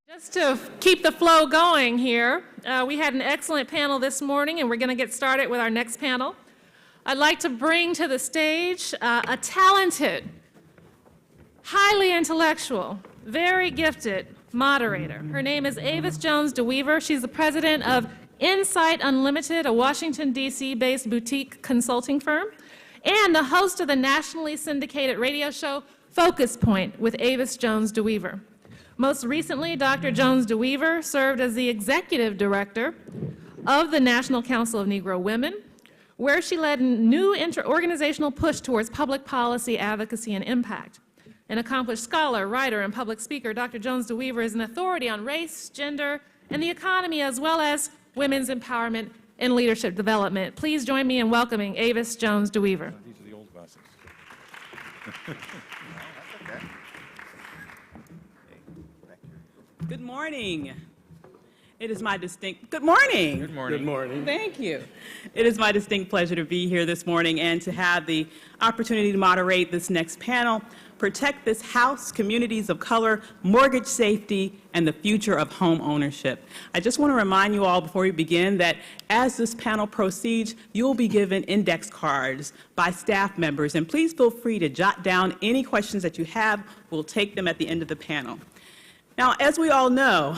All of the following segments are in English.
Just to keep the flow going here, we had an excellent panel this morning, and we're going to get started with our next panel. I'd like to bring to the stage a talented, highly intellectual, very gifted moderator. Her name is Avis Jones-DeWeever. She's the president of Insight Unlimited, a Washington, D.C.-based boutique consulting firm, and the host of the nationally syndicated radio show Focus Point with Avis Jones-DeWeever. Most recently, Dr. Jones-DeWeever served as the executive director of the National Council of Negro Women, where she led a new organizational push towards public policy, advocacy, and impact. An accomplished scholar, writer, and public speaker, Dr. Jones-DeWeever is an authority on race, gender, and the economy, as well as women's empowerment and leadership development. Please join me in welcoming Avis Jones-DeWeever. These are the old glasses. Good morning. It is my distinct, good morning. Good morning. Good morning. Thank you. It is my distinct pleasure to be here this morning and to have the opportunity to moderate this next panel, Protect This House, Communities of Color, Mortgage Safety, and the Future of Home Ownership. I just want to remind you all before we begin that as this panel proceeds, you'll be given index cards by staff members, and please feel free to jot down any questions that you have. We'll take them at the end of the panel. Now, as we all know,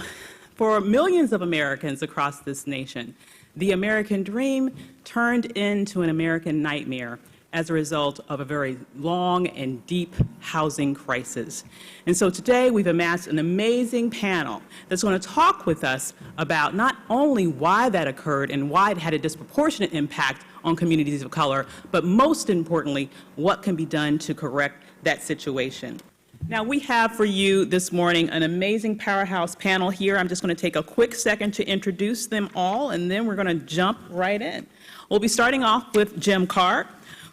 for millions of Americans across this nation, the American dream turned into an American nightmare as a result of a very long and deep housing crisis. And so today we've amassed an amazing panel that's going to talk with us about not only why that occurred and why it had a disproportionate impact on communities of color, but most importantly, what can be done to correct that situation. Now, we have for you this morning an amazing powerhouse panel here. I'm just going to take a quick second to introduce them all, and then we're going to jump right in. We'll be starting off with Jim Carr,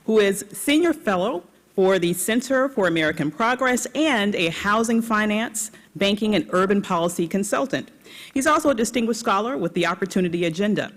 who is Senior Fellow for the Center for American Progress and a housing finance, banking, and urban policy consultant. He's also a distinguished scholar with the Opportunity Agenda.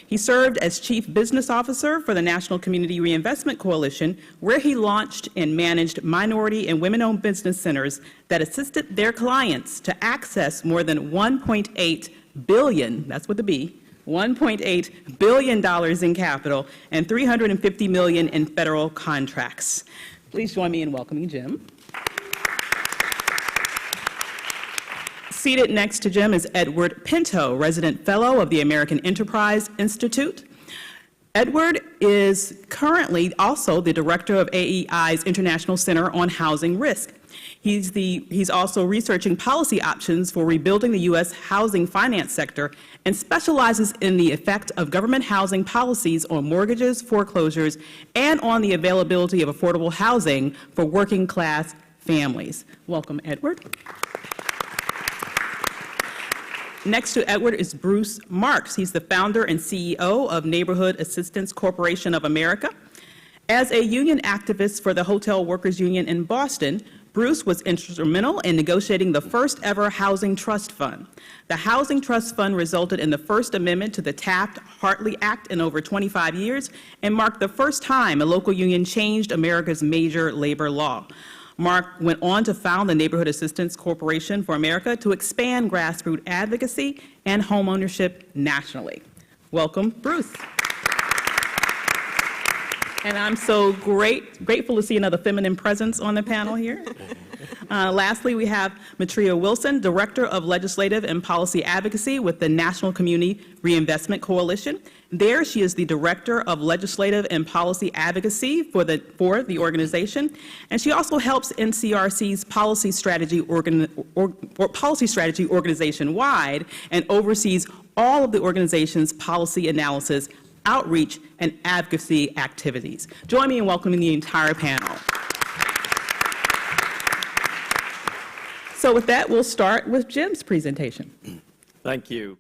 He served as Chief Business Officer for the National Community Reinvestment Coalition, where he launched and managed minority and women-owned business centers that assisted their clients to access more than $1.8 billion, that's with a B, $1.8 billion in capital and $350 million in federal contracts. Please join me in welcoming Jim. Seated next to Jim is Edward Pinto, Resident Fellow of the American Enterprise Institute. Edward is currently also the director of AEI's International Center on Housing Risk. He's also researching policy options for rebuilding the U.S. housing finance sector and specializes in the effect of government housing policies on mortgages, foreclosures, and on the availability of affordable housing for working class families. Welcome, Edward. Next to Edward is Bruce Marks. He's the founder and CEO of Neighborhood Assistance Corporation of America. As a union activist for the Hotel Workers Union in Boston, Bruce was instrumental in negotiating the first ever Housing Trust Fund. The Housing Trust Fund resulted in the first amendment to the Taft-Hartley Act in over 25 years and marked the first time a local union changed America's major labor law. Mark went on to found the Neighborhood Assistance Corporation for America to expand grassroots advocacy and homeownership nationally. Welcome, Bruce. And I'm so grateful to see another feminine presence on the panel here. Lastly, we have Matria Wilson, Director of Legislative and Policy Advocacy with the National Community Reinvestment Coalition. There, she is the Director of Legislative and Policy Advocacy for the organization, and she also helps NCRC's policy strategy organization-wide and oversees all of the organization's policy analysis, outreach, and advocacy activities. Join me in welcoming the entire panel. So with that, we'll start with Jim's presentation. Thank you.